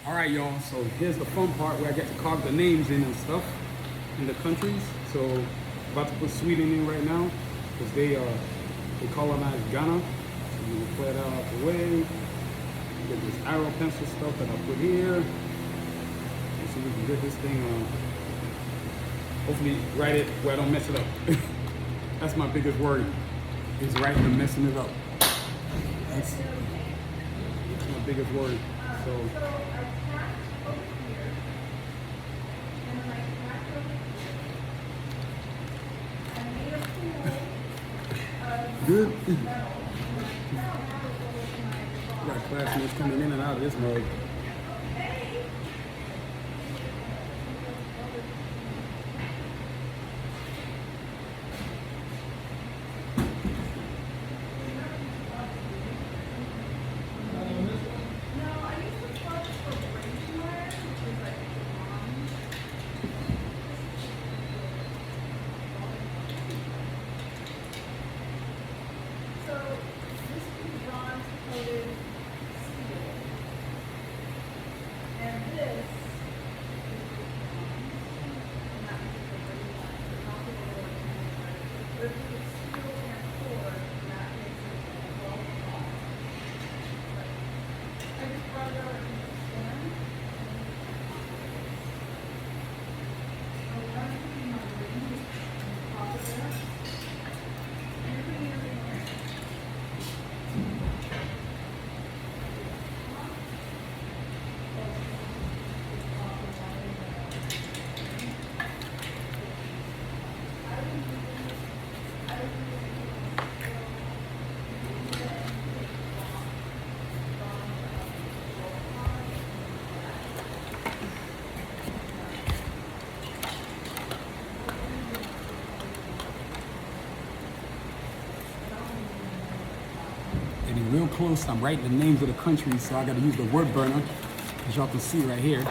All right, y'all. So here's the fun part where I get to carve the names in and stuff in the countries. So about to put Sweden in right now because they colonized Ghana. So we will clear that out the way. Get this arrow pencil stuff that I put here. And so we can get this thing hopefully write it where I don't mess it up. That's my biggest worry, is writing and messing it up. That's my biggest worry. So good. Got classmates coming in and out of this mode. Getting real close. I'm writing the names of the countries, so I got to use the word burner, as y'all can see right here.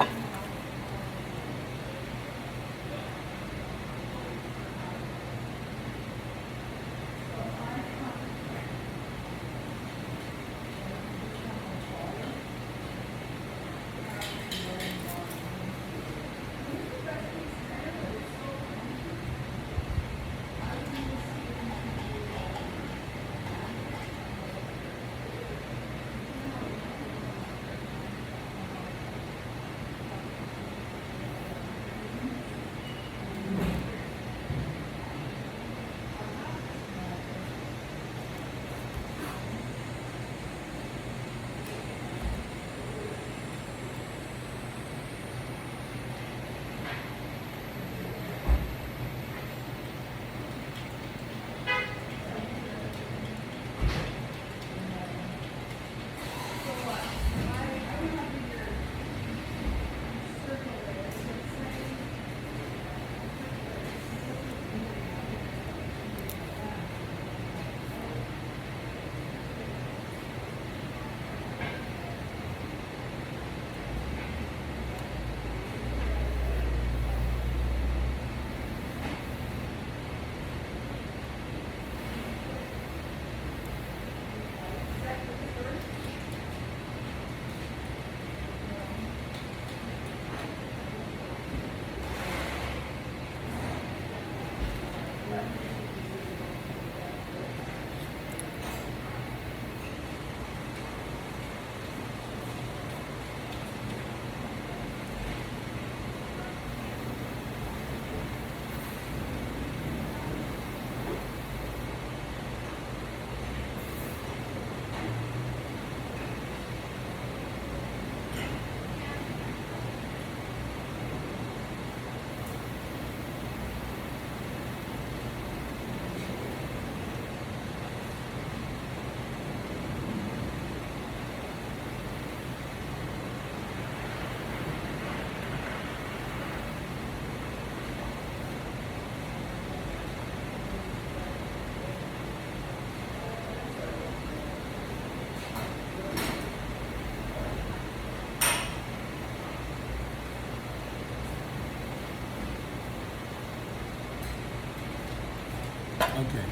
Okay.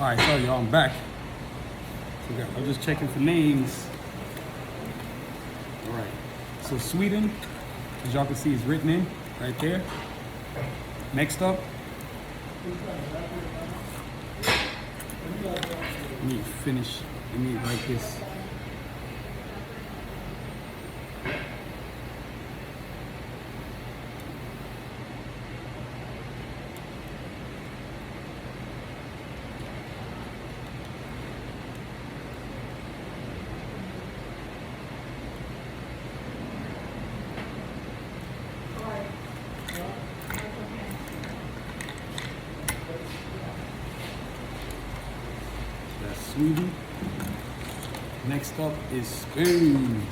All right, sorry y'all, I'm back. I'm just checking for names. All right. So Sweden, as y'all can see, is written in right there. Next up, let me finish. Let me write this. That's Sweden. Next up is Spain.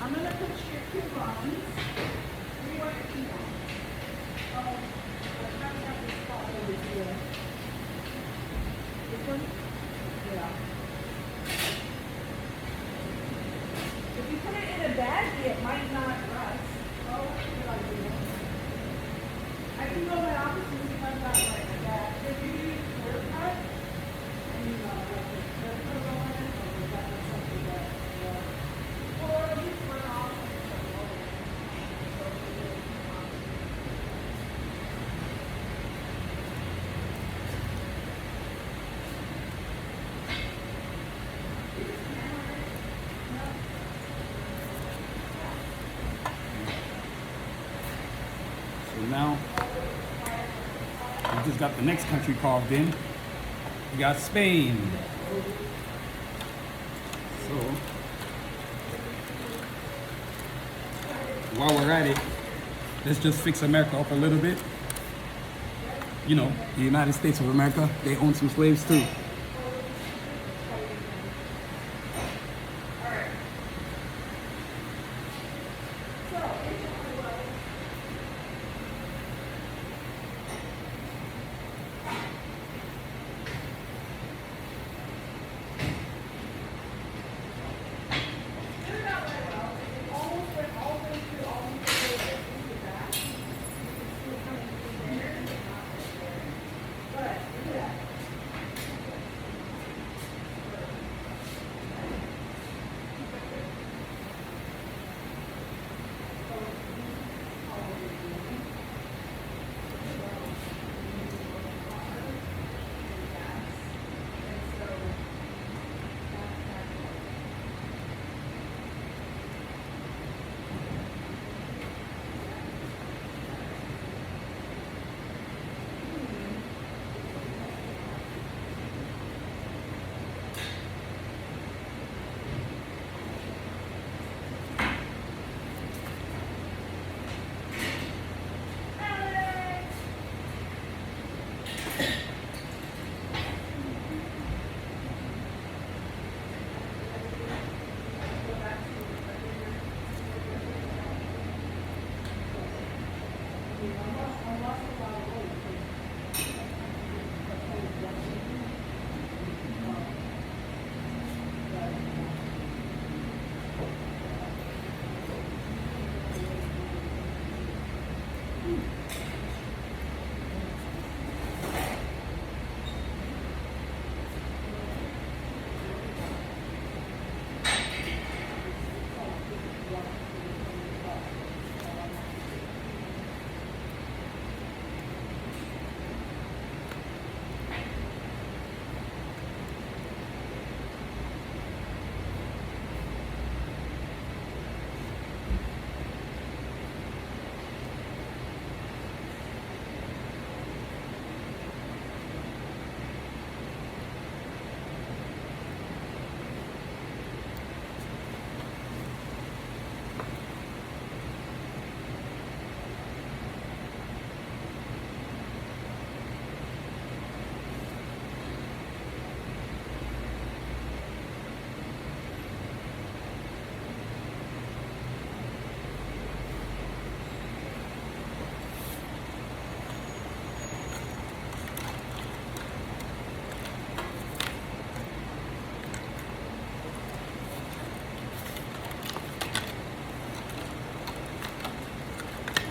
I'm going to put your coupons. We want your coupons. Oh, I probably have this spot over here. This one? Yeah. If you put it in a baggie, it might not rust. Oh, what should I do? I can go to my office and see if I've got like a bag. If you use clear cut, and you know, like the clear cut on it, or is that something that, or at least we're off. So now, we just got the next country carved in. We got Spain. So, while we're at it, let's just fix America up a little bit. You know, the United States of America, they own some slaves too.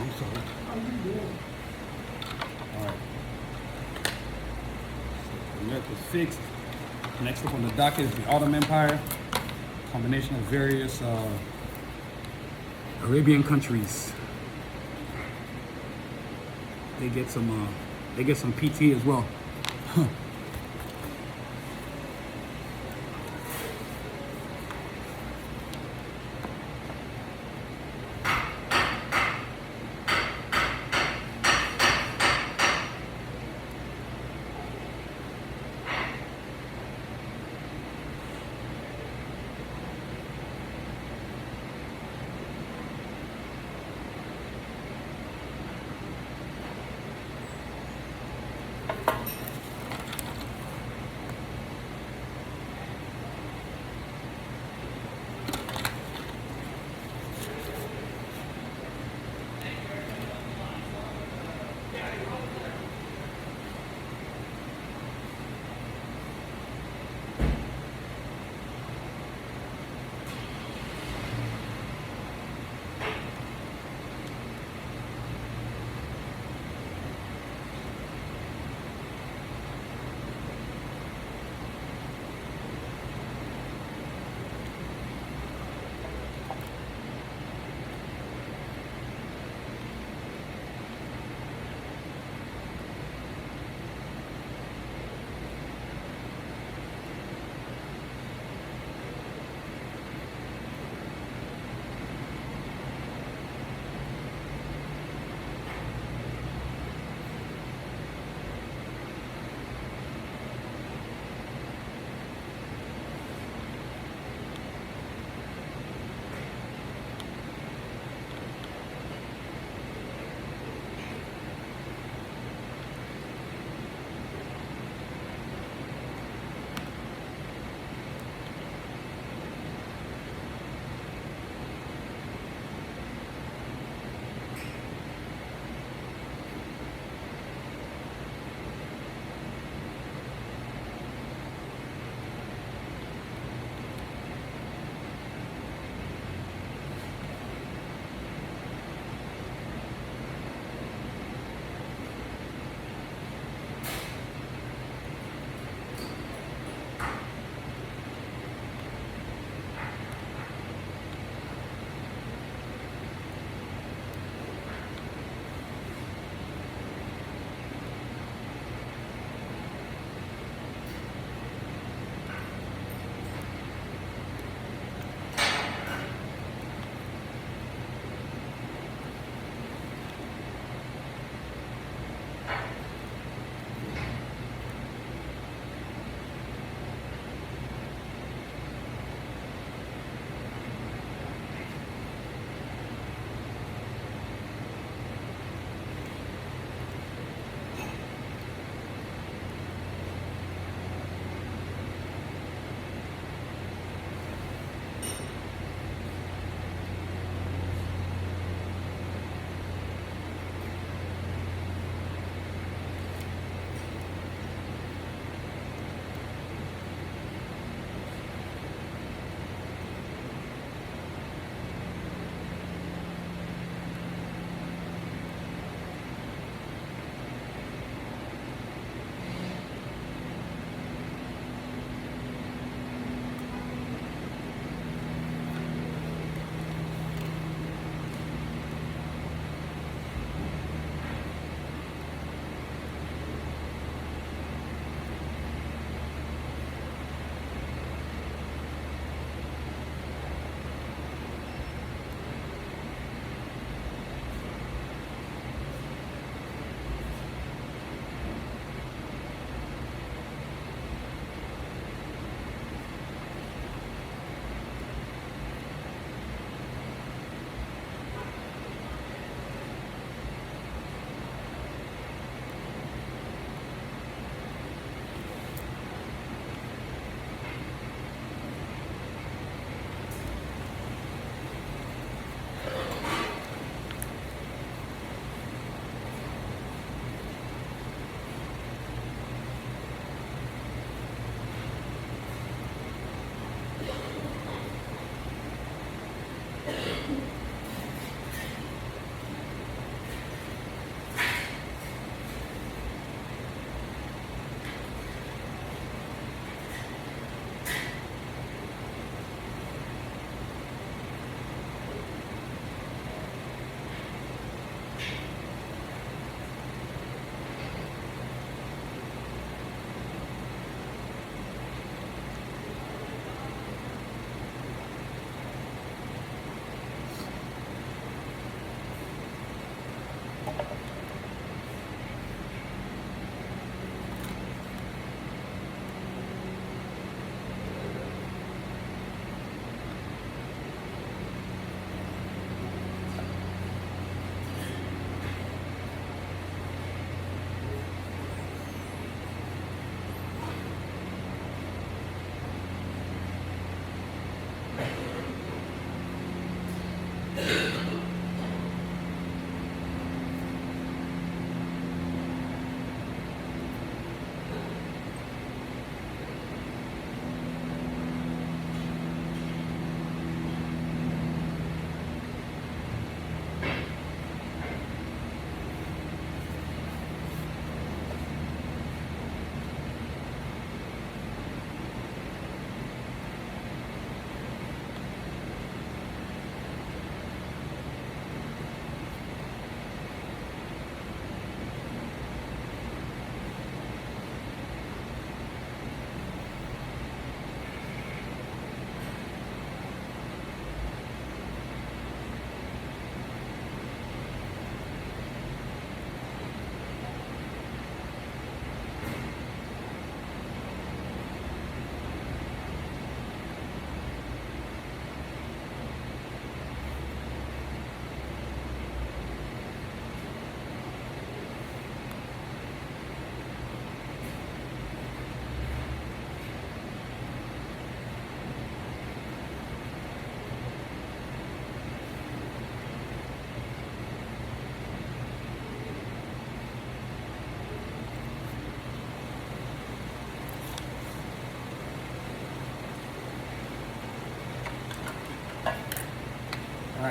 I'm sorry. All right. The milk is fixed. Next up on the docket is the Ottoman Empire. Combination of various Arabian countries. They get some PT as well.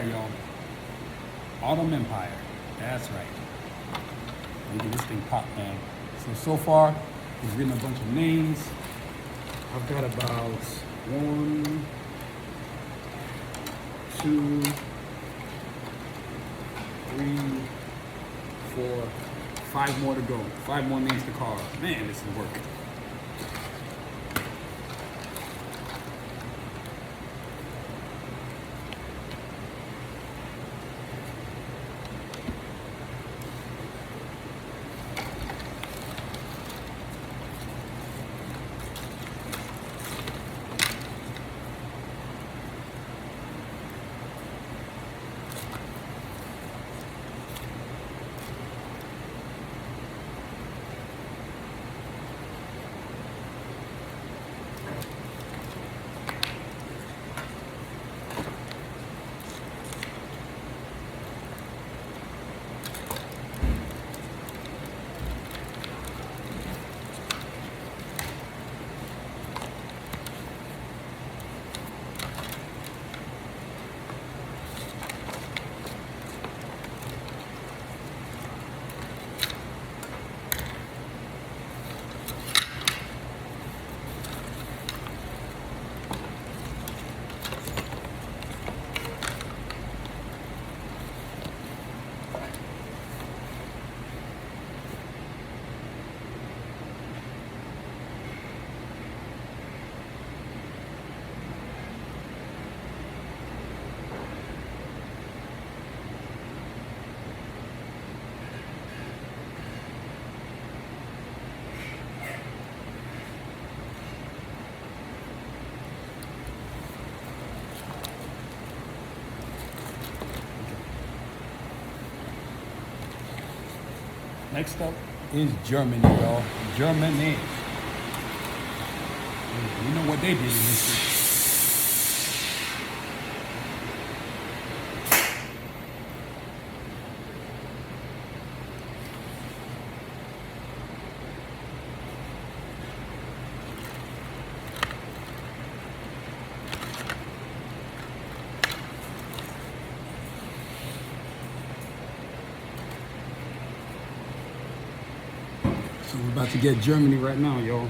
Empire, y'all. Autumn Empire. That's right. Making this thing pop, man. So far, we've written a bunch of names. I've got about 1, 2, 3, 4, 5 more to go. 5 more names to carve. Man, this is work. Next up is Germany, y'all. Germany. You know what they did in history. So we're about to get Germany right now, y'all.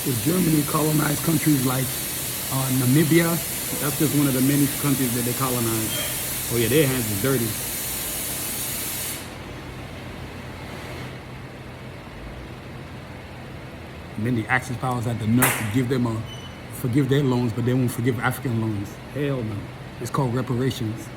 So Germany colonized countries like Namibia. That's just one of the many countries that they colonized. Oh yeah, their hands is dirty. And then the Axis powers had the nerve to give them forgive their loans, but they won't forgive African loans. Hell no. It's called reparations.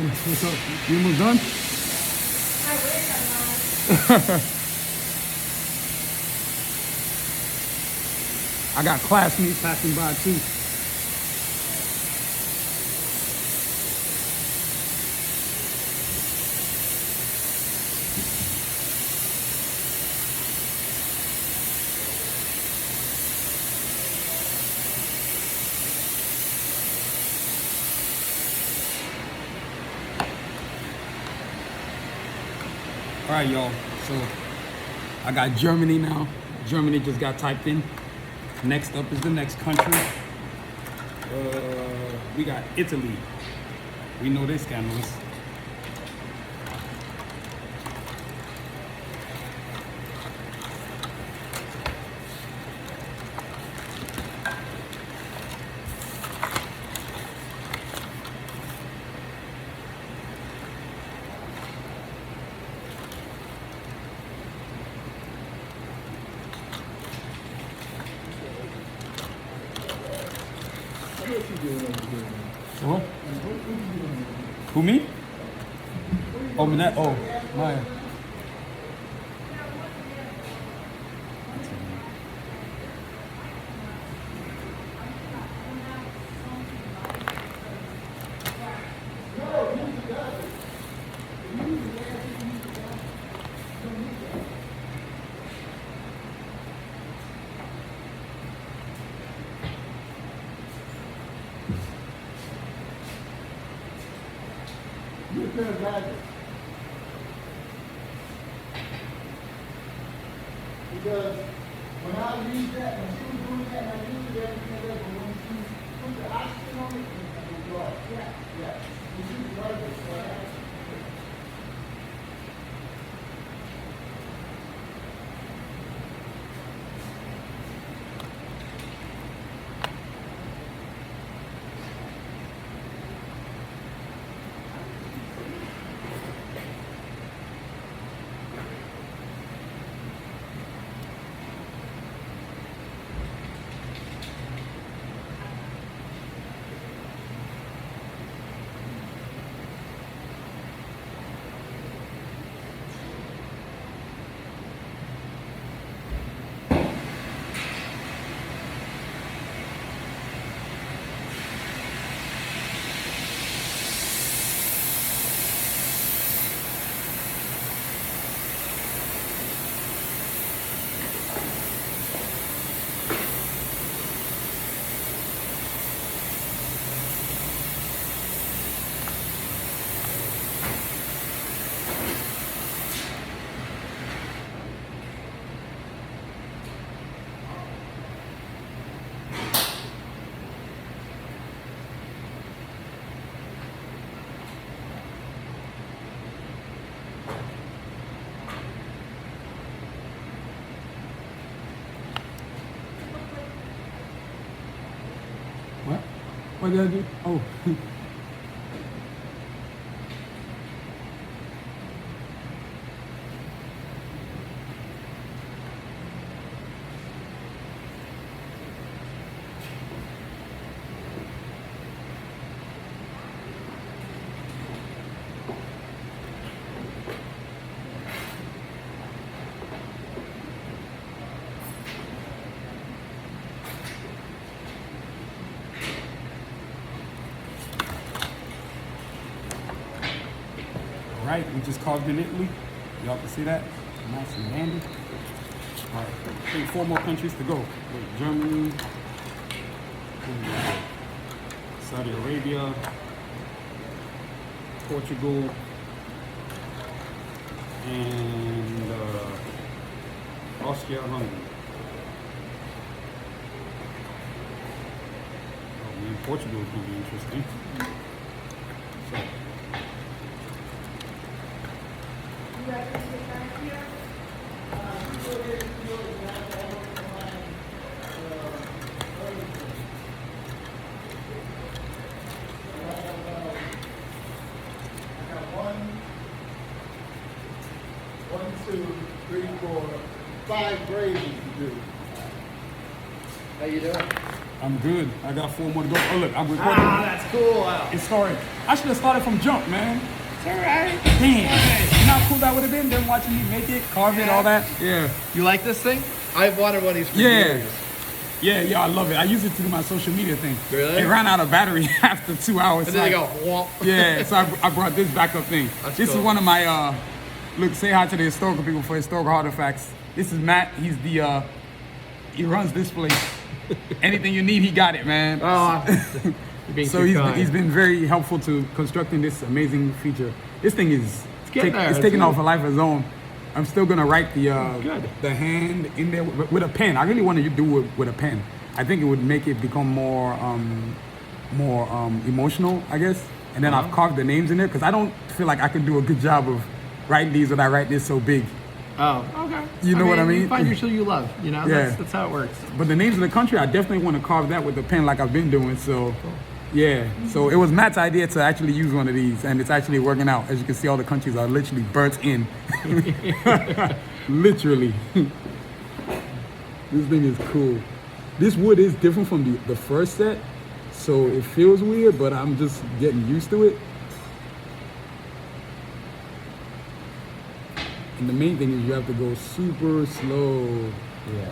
What's up? You almost done? I wish I was. I got classmates passing by too. All right, y'all. So I got Germany now. Germany just got typed in. Next up is the next country. We got Italy. We know they're scandalous. What? Who, me? Oh, that. Oh, my. Because when I read that, when she was doing that, and I used it everything else, but when she put the oxygen on it, it was right. Yeah. When she was nervous, right? What? What did I do? Oh. All right, we just carved in Italy. Y'all can see that. Nice and dandy. All right, I think 4 more countries to go. Wait, Germany, Saudi Arabia, Portugal, and Austria, Hungary. Oh man, Portugal is going to be interesting. So, You guys can sit back here. One, two, three, four, 5 grades to do. How you doing? I'm good. I got 4 more to go. Oh look, I'm recording. That's cool. It started. I should have started from jump, man. It's all right. Damn. You know how cool that would have been? Them watching me make it, carve it, all that. Yeah. You like this thing? I've wanted one of these for Yeah. years. Yeah, I love it. I use it to do my social media thing. Really? It ran out of battery after 2 hours. And then they go, whomp. Yeah, so I brought this backup thing. That's This cool. is one of my, look, say hi to the historical people for historical artifacts. This is Matt. He's the, he runs this place. Anything you need, he got it, man. Oh, you're being So too kind. he's been very helpful to constructing this amazing feature. This thing is getting there. it's It's taking good. off a life of its own. I'm still gonna write the Good. the hand in there with a pen. I really want to do it with a pen. I think it would make it become more emotional, I guess. And then I've carved the names in there because I don't feel like I can do a good job of writing these when I write this so big. Oh, okay. You know what I mean? You find your show you love. You know, Yeah. that's how it works. But the names of the country, I definitely want to carve that with a pen like I've been doing. So, yeah. So it was Matt's idea to actually use one of these, and it's actually working out. As you can see, all the countries are literally burnt in. Literally. This thing is cool. This wood is different from the first set, so it feels weird, but I'm just getting used to it. And the main thing is you have to go super slow. Yeah.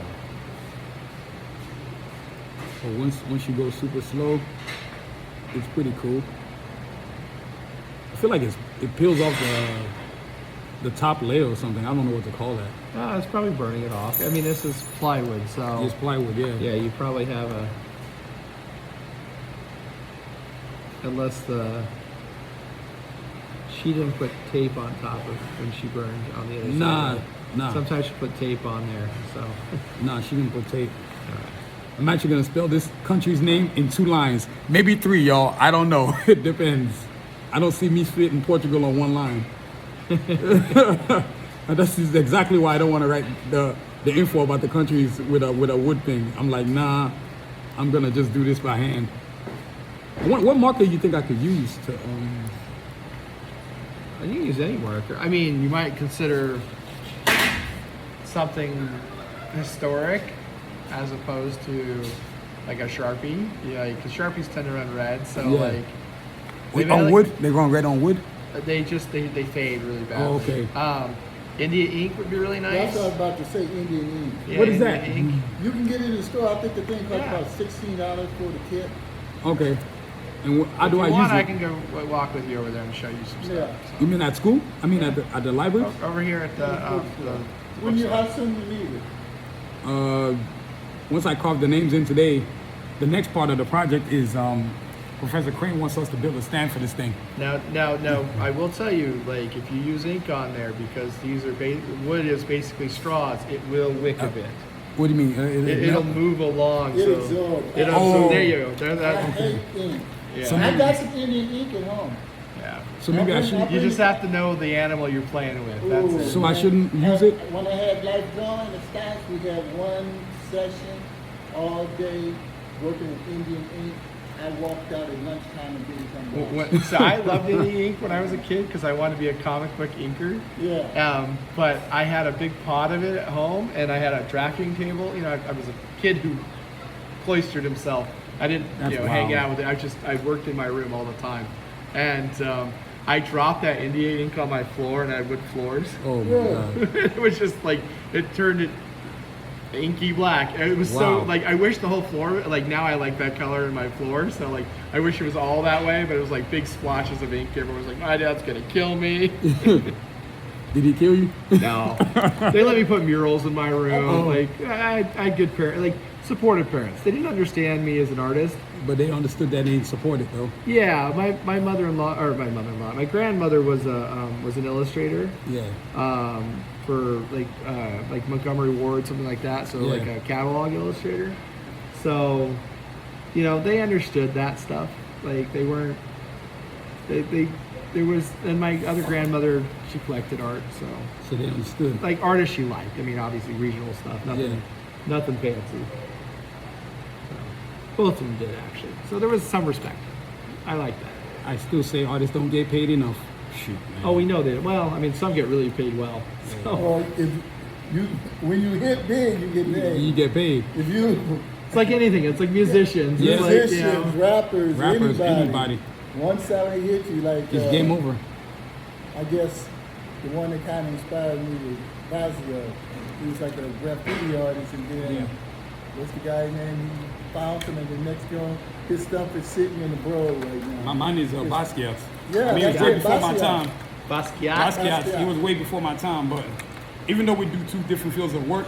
So once you go super slow, it's pretty cool. I feel like it peels off the top layer or something. I don't know what to call that. It's probably burning it off. I mean, this is plywood, so It's plywood, yeah. yeah, you probably have a. Unless she didn't put tape on top of when she burned on the other side. Nah. Sometimes she put tape on there, so. Nah, she didn't put tape. I'm actually gonna spell this country's name in 2 lines, maybe 3, y'all. I don't know. It depends. I don't see me fitting Portugal on 1 line. And that's exactly why I don't want to write the info about the countries with a wood thing. I'm like, nah, I'm gonna just do this by hand. What marker do you think I could use to? You can use any marker. I mean, you might consider something historic as opposed to like a Sharpie. Yeah, because Sharpies tend to run red, so Yeah. like On like- wood? They're going red on wood? they fade really badly. Oh, okay. India ink would be really nice. That's what I was about to say, Indian ink. Yeah, What is India that? Ink. You can get it in the store. I think the thing costs Yeah. about $16 for the kit. Okay. And how If do you I want, use I it? can go walk with you over there and show you some stuff. Yeah. You mean at school? I mean at the library? Over here at the When you how soon you need it? Once I carve the names in today, the next part of the project is Professor Crane wants us to build a stand for this thing. Now, I will tell you, like, if you use ink on there, because these are wood is basically straws, it will wick a bit. What do you mean? It'll move along. It so absorbs. So there you go. I That, hate ink. yeah. So I maybe- got some Indian ink at home. yeah. So maybe I should. You just have to know the animal you're playing with. That's it. So I shouldn't use it? When I had life drawing the stats, we had 1 session all day working with Indian ink. I walked out at lunchtime and didn't come back. So I loved Indian ink when I was a kid because I wanted to be a comic book inker. Yeah. But I had a big pot of it at home, and I had a drafting table. You know, I was a kid who cloistered himself. I didn't, That's hang wild. out with it. I worked in my room all the time, and I dropped that Indian ink on my floor, and I had wood floors. Oh my Yeah. god. It was just like it turned it inky black. It was Wow. so like I wish the whole floor like now I like that color in my floor. So like I wish it was all that way, but it was like big splotches of ink. Everyone was like, "My dad's gonna kill me." Did he kill you? No, they let me put murals in my room. Oh. Like I had good parents, like supportive parents. They didn't understand me as an artist. But they understood that they supported though. Yeah, my mother-in-law or my mother-in-law, my grandmother was an illustrator. Yeah. For like Montgomery Ward, something like that. So Yeah. like a catalog illustrator. So, they understood that stuff. Like they weren't. There was, and my other grandmother, she collected art. So So they understood. like artists she liked. I mean, obviously regional stuff. Nothing fancy. So, both of them did actually. So there was some respect. I like that. I still say artists don't get paid enough. Shoot, man. Oh, we know that. Well, I mean, some get really paid well. So. Or if when you hit big, you get paid. You get paid. If you It's like anything. It's like musicians. Yeah. It's like, Musicians, rappers, anybody. One song they hit you like. It's game over. I guess the one that kind of inspired me was Basio. He was like a graffiti artist, and then Yeah. what's the guy's name? He found him, and the next one, his stuff is sitting in the bro right now. Mine is Basquiat. Yeah, I mean, he was that's way it, before my Basquiat. time. Basquiat. Basquiat, he was way before my time, but even though we do two different fields of work,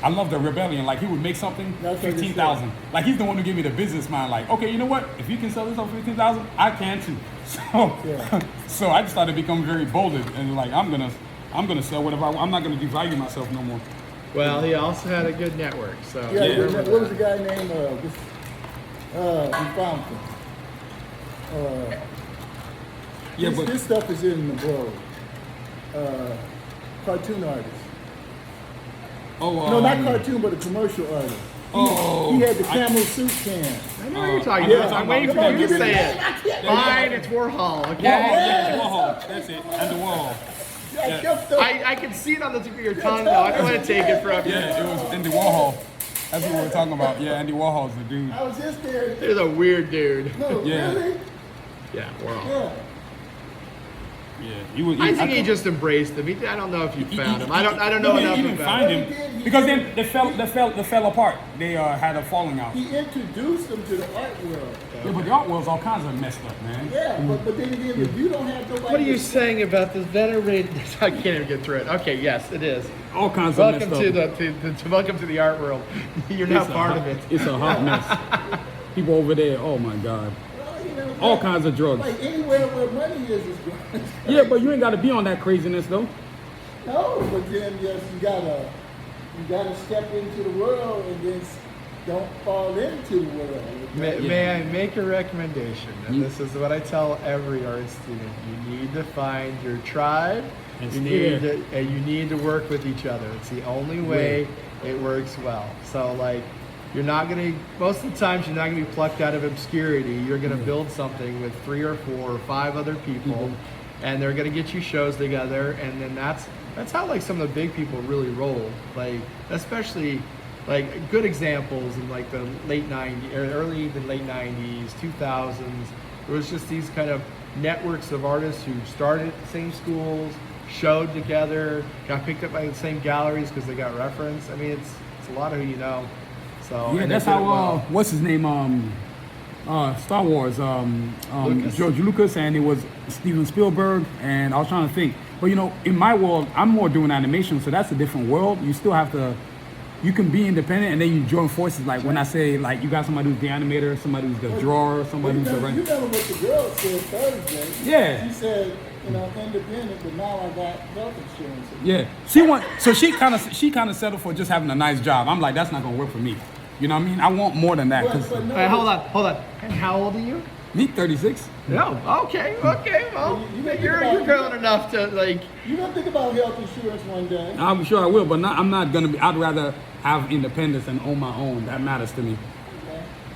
I love the rebellion. Like, he would make something, That's what you 15,000. Like, he's the one who gave me the business mind. Like, okay, you know what? If you can sell this on 15,000, I can too. So, Yeah. so I just started to become very bold and like, I'm gonna sell whatever I'm not gonna devalue myself no more. Well, he also had a good network. So Yeah, Yeah. what was the guy named? We found him. Yeah, His but stuff is in the bro. Cartoon artist. No, not cartoon, but a commercial artist. He had the camel suit can. I know what you're talking yeah. about. I'm waiting for Come on, you give to me say the it. name. Fine, it's Warhol. Okay. yeah, Warhol. That's it. Andy Warhol. Yeah, kept the- I can see it on the tip of your tongue though. I don't want to take it from you. Yeah, it was Andy Warhol. That's what we were talking about. Yeah, Andy Warhol's the dude. I was just there. He's a weird dude. No, Yeah. really? Yeah, Warhol. Yeah. Yeah, he was. I think he just embraced him. I don't know if you found him. I don't know He enough didn't about find him. him because then they fell apart. They had a falling out. He introduced them to the art world. Yeah, but the art world's all kinds of messed up, man. Yeah, but then again, if you don't have nobody. What are you saying about this venerated? I can't even get through it. Okay, yes, it is. All kinds Welcome of to messed the welcome to the art world. You're up. not part of it. It's a hot mess. People over there, oh my God. Well, you know, All kinds of drugs. Like anywhere where money is going. Yeah, but you ain't got to be on that craziness though. No, but then yes, you gotta step into the world and then don't fall into the world. May I make a recommendation? And this is what I tell every art student: you need to find your tribe. You need to work with each other. It's the only way it works well. So like, you're not gonna. Most of the times, you're not gonna be plucked out of obscurity. You're gonna build something with 3 or 4 or 5 other people, and they're gonna get you shows together. And then that's how like some of the big people really roll. Like especially. Like good examples in like the late 90s, or early to late 90s, 2000s. It was just these kind of networks of artists who started at the same schools, showed together, got picked up by the same galleries because they got reference. I mean, it's a lot of who you know. So Yeah, and that's they did how. it well. What's his name? Star Wars. Lucas. George Lucas, and it was Steven Spielberg. And I was trying to think, but you know, in my world, I'm more doing animation, so that's a different world. You still have to. You can be independent, and then you join forces. Like when I say, like you got somebody who's the animator, somebody who's the drawer, somebody who's the You writer. remember what the girl said Thursday? Yeah. She said, independent, but now I got health insurance. Yeah, she kind of settled for just having a nice job. I'm like, that's not gonna work for me. You know what I mean? I want more than that. 'Cause But no, Hey, hold on. And how old are you? me, 36. No. Okay. Well, You you're grown enough to like. you're gonna think about health insurance one day. I'm sure I will, but I'm not gonna be. I'd rather have independence and own my own. That matters to me.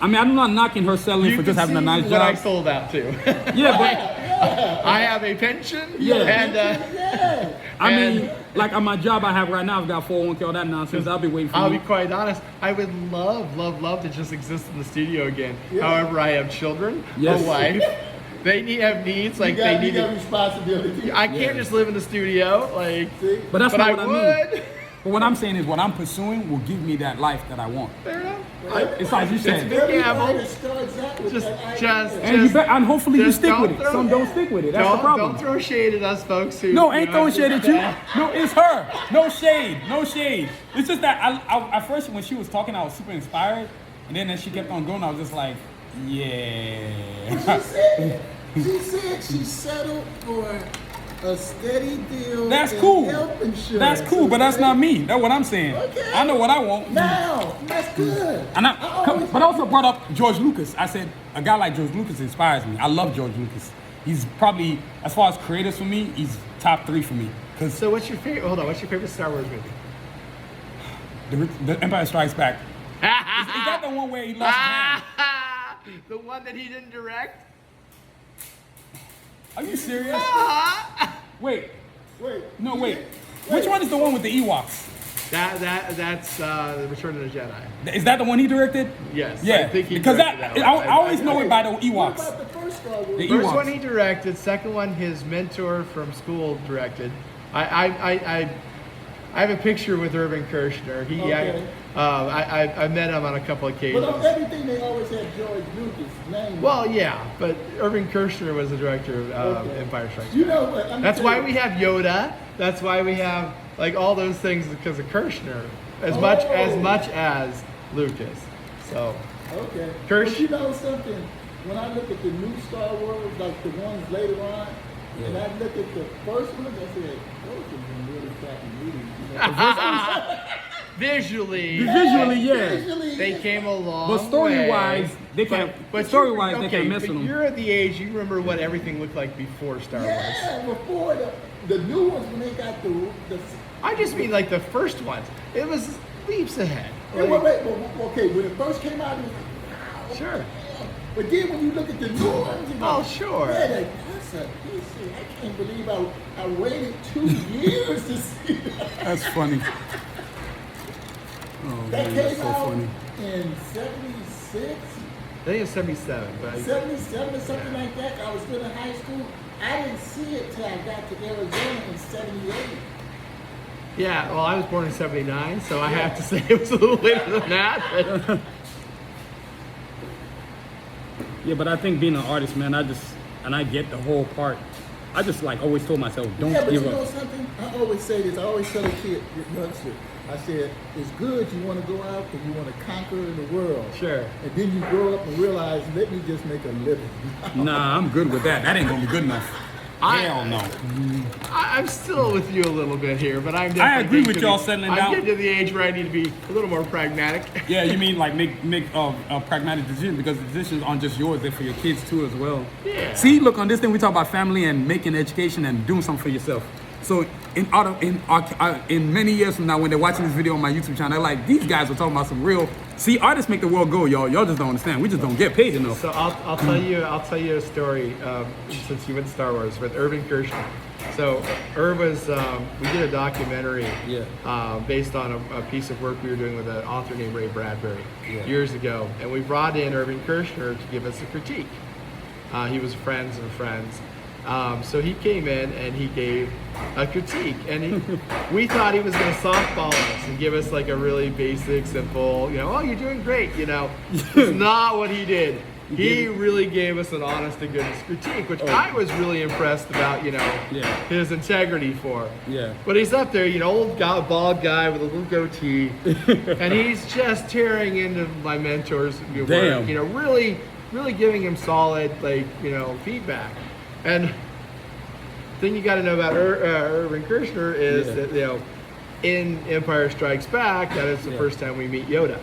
I mean, I'm not knocking her selling for You just can having a see nice what I job. sold out to. Yeah, but I have a pension. Yeah. And Yeah. I And- mean, like on my job I have right now, I've got 401k, all that nonsense. I'll be waiting for I'll you. be quite honest. I would love to just exist in the studio again. Yeah. However, I have children, Yes. a wife. They have needs. Like you got, they need. you got responsibility. I can't just live in the studio. Like, See? But that's but not I what I would. mean. But what I'm saying is, what I'm pursuing will give me that life that I want. Fair enough. It's like you said. big Every gamble. artist starts out with Just- that idea. just- And hopefully you just stick with don't it. throw- Some don't stick with it. That's the problem. Don't throw shade at us folks who. No, you ain't know, throwing shade at you. Yeah. No, it's her. No shade. No shade. It's just that I at first when she was talking, I was super inspired, and then as she kept on going, I was just like, yeah. She said she settled for a steady deal. That's in cool. Health insurance. That's cool, but that's okay? not me. That's what I'm saying. Okay. I know what I want. Now, that's good. And always- but I also brought up George Lucas. I said a guy like George Lucas inspires me. I love George Lucas. He's probably, as far as creators for me, he's top 3 for me. Cause So what's your favorite? Hold on. What's your favorite Star Wars movie? the Empire Strikes Back. Is that the one where he lost his hand? The one that he didn't direct. Are you serious? Wait. Wait. No, wait. Which one is the one with the Ewoks? That's the Return of the Jedi. Is that the one he directed? Yes. Yeah, I think he because directed I one. always know it by the What Ewoks. about the first Star Wars? The First Ewoks. one he directed. Second one his mentor from school directed. I have a picture with Irvin Kershner. Okay. I met him on a couple occasions. But on everything they always had George Lucas' name. Well, yeah, but Irvin Kershner was the director of Okay. Empire Strikes You Back. know what? I'm That's gonna why tell we you- have Yoda. That's why we have like all those things because of Kershner, as much as Lucas. So Okay. Kirsch- But you know something? When I look at the new Star Wars, like the ones later on, and I look at the first ones, I said, those have been really crappy movies. You know? visually, Visually, they came a long But story-wise, way. they can't. But Story-wise, you're- they can't mess but with them. You're at the age you remember what everything looked like before Star Wars. Yeah, before the new ones when they got the I just mean like the first ones. It was leaps ahead. Hey, wait, okay, when it first came out, it was, wow, Sure. but then when you look at the new ones, you go, Oh, sure. man, like, that's a PC. I can't believe I waited 2 years to see that. That's funny. Oh That man, that's came so out funny. in 76, I think it's 77, but 77 or something like that. I was still in high school. I didn't see it till I got to Arizona in 78. yeah, well, I was born in 79, so I have to say it was a little later than that. But Yeah, but I think being an artist, man, I get the whole part. I just like always told myself, don't Yeah, but give you know up. something? I always say this. I always tell a kid, youngster, I said, it's good you want to go out and you want to conquer the world. Sure. And then you grow up and realize, let me just make a living. Nah, I'm good with that. That ain't gonna be good enough. Hell no. I'm still with you a little bit here, but I'm I definitely agree with getting to y'all the- settling I'm down. getting to the age where I need to be a little more pragmatic. Yeah, you mean like make pragmatic decisions because the decisions aren't just yours; they're for your kids too as well. Yeah. See, look on this thing we talk about family and making education and doing something for yourself. So in many years from now, when they're watching this video on my YouTube channel, they're like, these guys are talking about some real. See, artists make the world go, y'all. Y'all just don't understand. We just don't get paid enough. So I'll tell you a story since you went to Star Wars with Irvin Kershner. So Irv was we did a documentary based on a piece of work we were doing with an author named Ray Bradbury years ago, and we brought in Irvin Kershner to give us a critique. He was friends of friends. So he came in and he gave a critique, and we thought he was going to softball us and give us like a really basic, simple, oh, you're doing great, It's not what he did. He really gave us an honest to goodness critique, which I was really impressed about, his integrity for. Yeah. But he's up there, old guy, bald guy with a little goatee, and he's just tearing into my mentor's work, Damn. really giving him solid, feedback. And the thing you got to know about Irvin Kershner is that, in Empire Strikes Back, that is the first time we meet Yoda.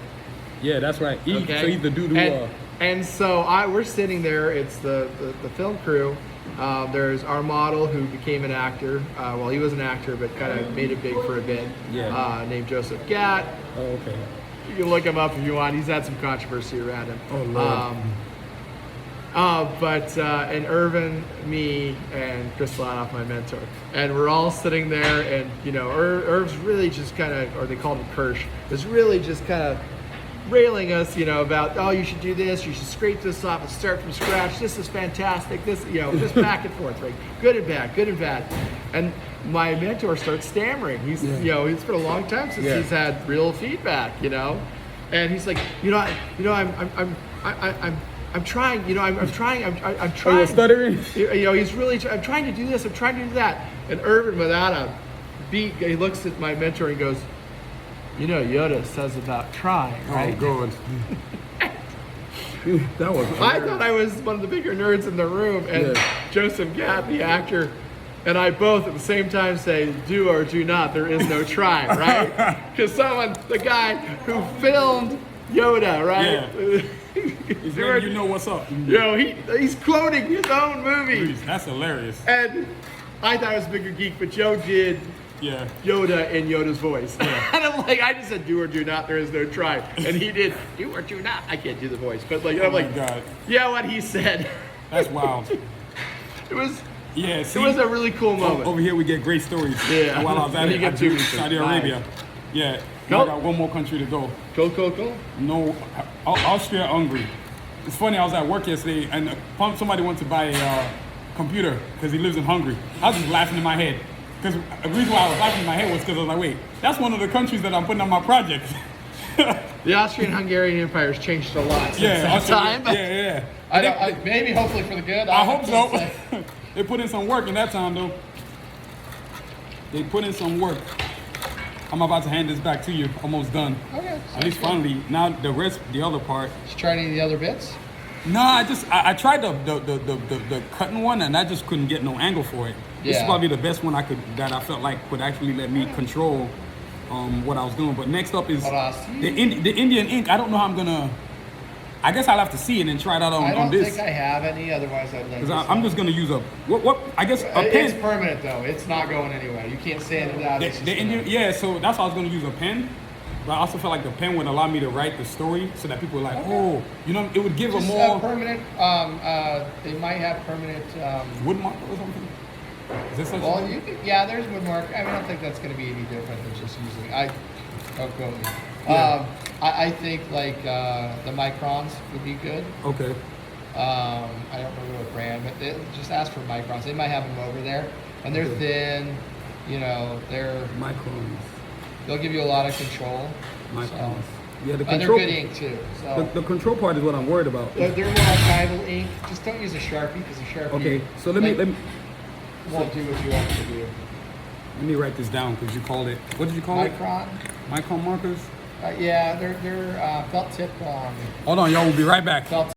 Yeah, that's right. So he's the dude who. And so we're sitting there. It's the film crew. There's our model who became an actor. Well, he was an actor, but kind of made it big for a bit. Yeah. Named Joseph Gatt. Oh, okay. You can look him up if you want. He's had some controversy around him. Oh, Lord. And Irvin, me, and Chris Ladoff, my mentor, and we're all sitting there, and Irv's really just kind of, or they called him Kirsch, is really just kind of railing us, about, oh, you should do this, you should scrape this off and start from scratch. This is fantastic. This, just back and forth, right? Good and bad. And my mentor starts stammering. He's, it's been a long time since he's had real feedback, and he's like, I'm trying, I'm trying. Oh, you're stuttering? He's really, I'm trying to do this, I'm trying to do that. And Irvin, without a beat, he looks at my mentor and goes, Yoda says about trying, right? Oh, God. That was I thought I was one of the bigger nerds in the room, and Joseph Gatt, the actor, and I both at the same time say, do or do not, there is no try, right? Because the guy who filmed Yoda, right? He's letting you know what's up. He's quoting his own movie. That's hilarious. And I thought I was a bigger geek, but Joe did Yoda in Yoda's voice. And I'm like, I just said do or do not, there is no try. And he did do or do not. I can't do the voice, but I'm like, God. Yeah, what he said. That's wild. It was see, it was a really cool moment. Over here we get great stories. Yeah. While I was You get at two Saudi Arabia. Yeah. Go. I got one more country to go. Go. No, Austria, Hungary. It's funny, I was at work yesterday and somebody wanted to buy a computer because he lives in Hungary. I was just laughing in my head. Because the reason why I was laughing in my head was because I was like, wait, that's one of the countries that I'm putting on my project. The Austrian-Hungarian Empire has changed a lot since that Austria, time. but yeah. Maybe, hopefully for the good. I hope can't so. say. They put in some work in that time, though. They put in some work. I'm about to hand this back to you. Almost done. Okay. At least finally. Now the other part. Did you try any of the other bits? No, I tried the cutting one and I just couldn't get no angle for it. This is Yeah. probably the best one that I felt like would actually let me control what I was doing. But next up is the Indian ink. I don't know how I'm gonna. I guess I'll have to see it and try it out on this. I don't think I have any. Otherwise, I'd like. Because I'm just gonna use a what? I guess a pen. It's permanent though. It's not going anywhere. You can't sand it out. So that's why I was gonna use a pen. But I also felt like the pen would allow me to write the story so that people were like, oh, it would give Just a more permanent. They might have permanent. wood mark or something. Is this such a Well, thing? you could, yeah, there's woodmark. I mean, I don't think that's going to be any different than just using. Go with me. Yeah. I think like the microns would be good. Okay. I don't remember what brand, but just ask for microns. They might have them over there, and they're thin. They're Microns. they'll give you a lot of control. Microns. So. Yeah, the And control. they're good ink too. So The control part is what I'm worried about. they're more archival ink. Just don't use a Sharpie because a Sharpie. Okay, so let me won't do what you want it to do. let me write this down because you called it. What did you call it? Micron. Micron markers. Yeah, they're felt tip. Hold on, y'all. We'll be right back. Felt